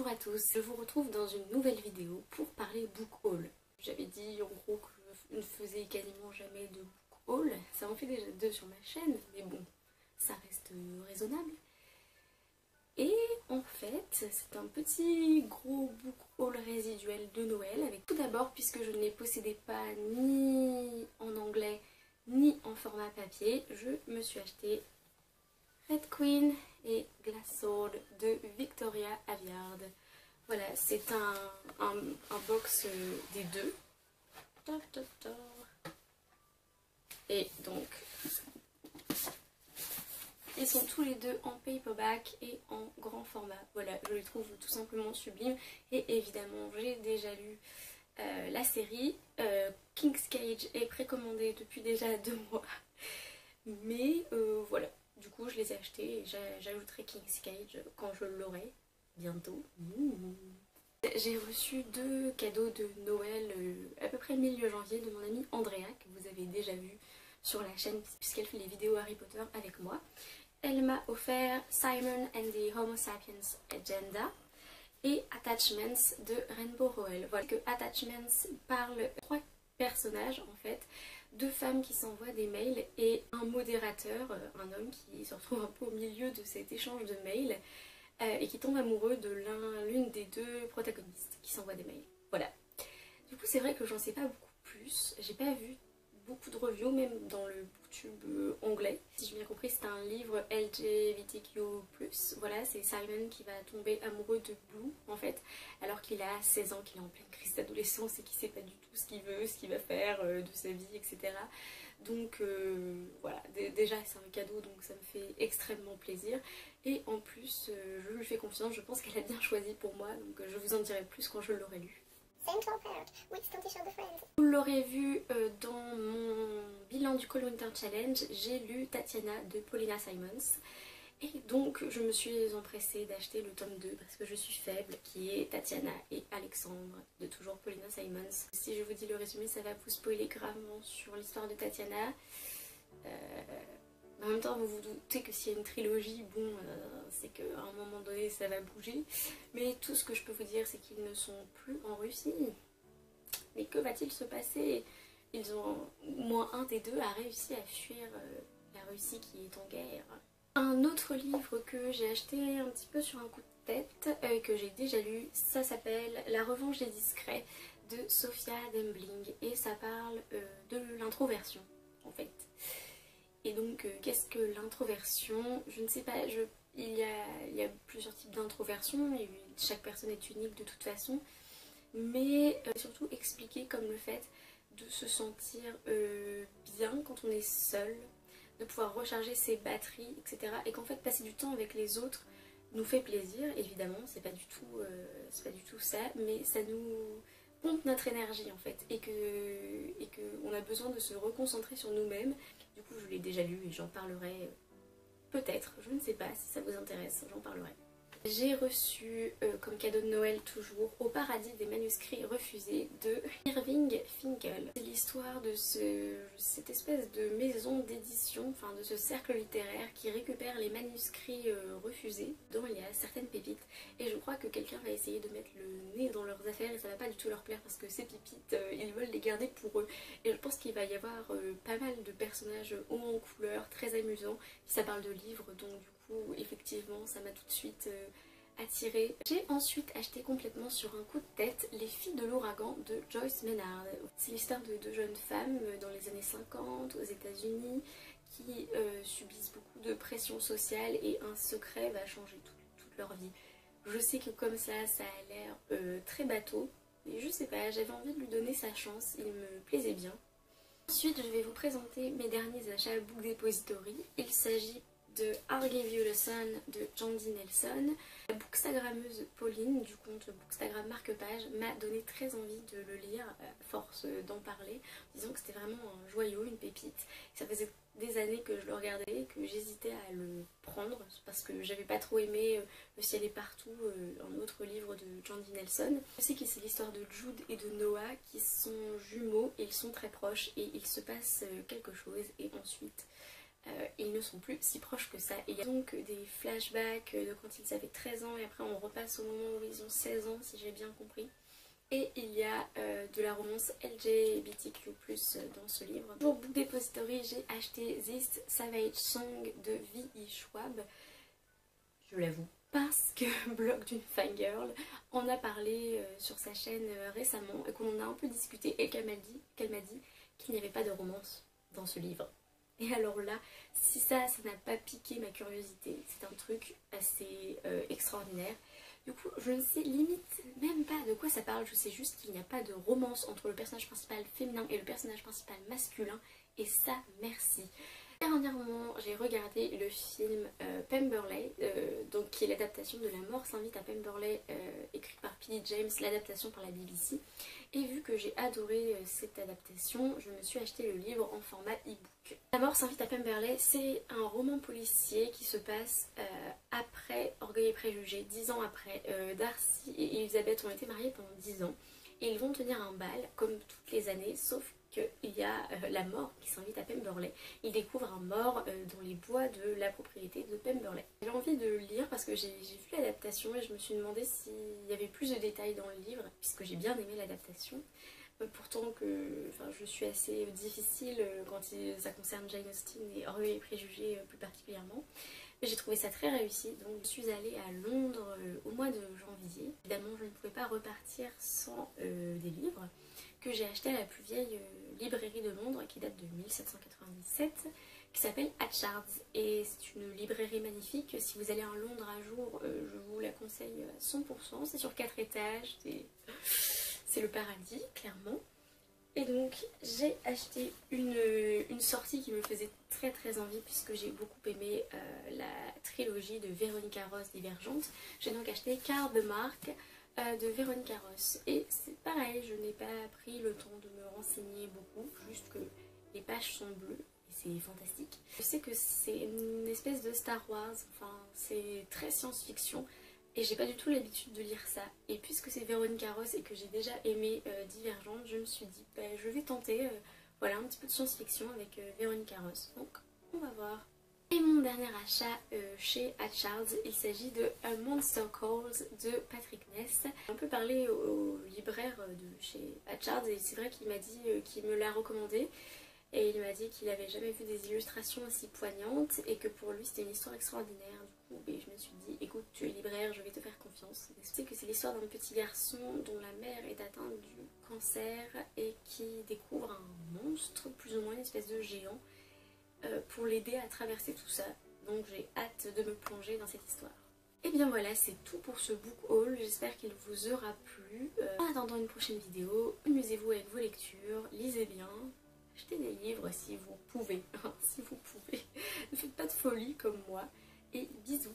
Bonjour à tous, je vous retrouve dans une nouvelle vidéo pour parler book haul. J'avais dit en gros que je ne faisais quasiment jamais de book haul, ça en fait déjà 2 sur ma chaîne, mais bon, ça reste raisonnable. Et en fait, c'est un petit gros book haul résiduel de Noël, avec tout d'abord, puisque je ne les possédais pas ni en anglais ni en format papier, je me suis acheté Red Queen et Glass Sword de Victoria Aveyard. Voilà, c'est un box des deux. Et donc, ils sont tous les deux en paperback et en grand format. Voilà, je les trouve tout simplement sublimes. Et évidemment, j'ai déjà lu la série. King's Cage est précommandé depuis déjà 2 mois. Mais voilà. Du coup, je les ai achetés et j'ajouterai King's Cage quand je l'aurai, bientôt. J'ai reçu 2 cadeaux de Noël à peu près le milieu janvier de mon amie Andrea, que vous avez déjà vu sur la chaîne puisqu'elle fait les vidéos Harry Potter avec moi. Elle m'a offert Simon and the Homo Sapiens Agenda et Attachments de Rainbow Rowell. Voilà que Attachments parle de 3 personnages en fait. 2 femmes qui s'envoient des mails et un modérateur, un homme qui se retrouve un peu au milieu de cet échange de mails et qui tombe amoureux de l'une des 2 protagonistes qui s'envoient des mails. Voilà. Du coup c'est vrai que j'en sais pas beaucoup plus, j'ai pas vu beaucoup de reviews même dans le booktube anglais. Si j'ai bien compris c'est un livre LGBTQ+, voilà, c'est Simon qui va tomber amoureux de Blue en fait, alors qu'il a 16 ans, qu'il est en pleine crise d'adolescence et qu'il sait pas du tout ce qu'il veut, ce qu'il va faire de sa vie, etc. Donc voilà, déjà c'est un cadeau donc ça me fait extrêmement plaisir et en plus je lui fais confiance, je pense qu'elle a bien choisi pour moi, donc je vous en dirai plus quand je l'aurai lu. Vous l'aurez vu dans mon bilan du Cold Winter Challenge, j'ai lu Tatiana de Paulina Simons. Et donc je me suis empressée d'acheter le tome 2 parce que je suis faible, qui est Tatiana et Alexandre de toujours Paulina Simons. Si je vous dis le résumé, ça va vous spoiler gravement sur l'histoire de Tatiana. En même temps, vous vous doutez que s'il y a une trilogie, bon, c'est qu'à un moment donné ça va bouger. Mais tout ce que je peux vous dire, c'est qu'ils ne sont plus en Russie. Mais que va-t-il se passer? Ils ont, au moins un des 2 a réussi à fuir la Russie qui est en guerre. Un autre livre que j'ai acheté un petit peu sur un coup de tête, que j'ai déjà lu, ça s'appelle La revanche des discrets de Sophia Dembling et ça parle de l'introversion en fait. Et donc qu'est-ce que l'introversion? Je ne sais pas, il y a plusieurs types d'introversion et chaque personne est unique de toute façon, mais surtout expliquer comme le fait de se sentir bien quand on est seul, de pouvoir recharger ses batteries, etc. Et qu'en fait passer du temps avec les autres nous fait plaisir, évidemment, c'est pas du tout ça, mais ça nous pompe notre énergie en fait, et que on a besoin de se reconcentrer sur nous-mêmes. Du coup je l'ai déjà lu et j'en parlerai peut-être, je ne sais pas si ça vous intéresse, j'en parlerai. J'ai reçu comme cadeau de Noël toujours Au paradis des manuscrits refusés de Irving Finkel. C'est l'histoire de cette espèce de maison d'édition, enfin de ce cercle littéraire qui récupère les manuscrits refusés dont il y a certaines pépites. Et je crois que quelqu'un va essayer de mettre le nez dans leurs affaires et ça va pas du tout leur plaire parce que ces pépites, ils veulent les garder pour eux. Et je pense qu'il va y avoir pas mal de personnages hauts en couleur, très amusants. Ça parle de livres donc du coup effectivement ça m'a tout de suite attirée. J'ai ensuite acheté complètement sur un coup de tête Les filles de l'ouragan de Joyce Maynard. C'est l'histoire de 2 jeunes femmes dans les années 50 aux États-Unis qui subissent beaucoup de pression sociale et un secret va changer toute leur vie. Je sais que comme ça a l'air très bateau, mais je sais pas, j'avais envie de lui donner sa chance, il me plaisait bien. Ensuite je vais vous présenter mes derniers achats Book Depository. Il s'agit de I'll Give You the Sun de Jandy Nelson. La bookstagrammeuse Pauline du compte Bookstagram Marque-Page m'a donné très envie de le lire à force d'en parler, disant que c'était vraiment un joyau, une pépite. Ça faisait des années que je le regardais et que j'hésitais à le prendre parce que j'avais pas trop aimé Le ciel est partout, un autre livre de Jandy Nelson. Je sais que c'est l'histoire de Jude et de Noah qui sont jumeaux et ils sont très proches et il se passe quelque chose et ensuite ils ne sont plus si proches que ça. Et il y a donc des flashbacks de quand ils avaient 13 ans et après on repasse au moment où ils ont 16 ans si j'ai bien compris. Et il y a de la romance LGBTQ+ dans ce livre. Pour Book Depository, j'ai acheté This Savage Song de V.E. Schwab. Je l'avoue. Parce que Blog d'une fangirl en a parlé sur sa chaîne récemment et qu'on en a un peu discuté et qu'elle m'a dit qu'il n'y avait pas de romance dans ce livre. Et alors là, si ça n'a pas piqué ma curiosité, c'est un truc assez extraordinaire. Du coup, je ne sais limite même pas de quoi ça parle, je sais juste qu'il n'y a pas de romance entre le personnage principal féminin et le personnage principal masculin, et ça, merci. Dernièrement, j'ai regardé le film Pemberley, donc qui est l'adaptation de La mort s'invite à Pemberley, écrite par P.D. James, l'adaptation par la BBC. Et vu que j'ai adoré cette adaptation, je me suis acheté le livre en format e-book. La mort s'invite à Pemberley, c'est un roman policier qui se passe après Orgueil et Préjugés, 10 ans après. Darcy et Elizabeth ont été mariés pendant 10 ans et ils vont tenir un bal comme toutes les années, sauf qu'il y a la mort qui s'invite à Pemberley. Ils découvrent un mort dans les bois de la propriété de Pemberley. J'ai envie de le lire parce que j'ai vu l'adaptation et je me suis demandé s'il y avait plus de détails dans le livre, puisque j'ai bien aimé l'adaptation. Pourtant que je suis assez difficile quand ça concerne Jane Austen et Orgueil et Préjugés plus particulièrement. Mais j'ai trouvé ça très réussi, donc je suis allée à Londres au mois de janvier. Évidemment, je ne pouvais pas repartir sans des livres que j'ai acheté à la plus vieille librairie de Londres qui date de 1797, qui s'appelle Hatchards. Et c'est une librairie magnifique. Si vous allez à Londres un jour, je vous la conseille à 100%. C'est sur 4 étages, c'est le paradis, clairement. Et donc j'ai acheté une sortie qui me faisait très très envie puisque j'ai beaucoup aimé la trilogie de Véronica Ross Divergente. J'ai donc acheté Karl de Mark de Véronica Ross. Et c'est pareil, je n'ai pas pris le temps de me renseigner beaucoup, juste que les pages sont bleues et c'est fantastique. Je sais que c'est une espèce de Star Wars, enfin c'est très science-fiction. Et j'ai pas du tout l'habitude de lire ça. Et puisque c'est Véronica Ross et que j'ai déjà aimé Divergente, je me suis dit, bah, je vais tenter voilà, un petit peu de science-fiction avec Véronica Ross. Donc, on va voir. Et mon dernier achat chez Hatchards, il s'agit de A Monster Calls de Patrick Ness. On peut parler au libraire de chez Hatchards et c'est vrai qu'il m'a dit qu'il me l'a recommandé. Et il m'a dit qu'il n'avait jamais vu des illustrations aussi poignantes et que pour lui c'était une histoire extraordinaire. Du coup, je me suis dit, écoute, tu es libraire, je vais te faire confiance. Je sais que c'est l'histoire d'un petit garçon dont la mère est atteinte du cancer et qui découvre un monstre, plus ou moins une espèce de géant, pour l'aider à traverser tout ça. Donc j'ai hâte de me plonger dans cette histoire. Et bien voilà, c'est tout pour ce book haul. J'espère qu'il vous aura plu. En attendant une prochaine vidéo, amusez-vous avec vos lectures, lisez bien. Achetez des livres si vous pouvez, si vous pouvez. Ne faites pas de folie comme moi. Et bisous.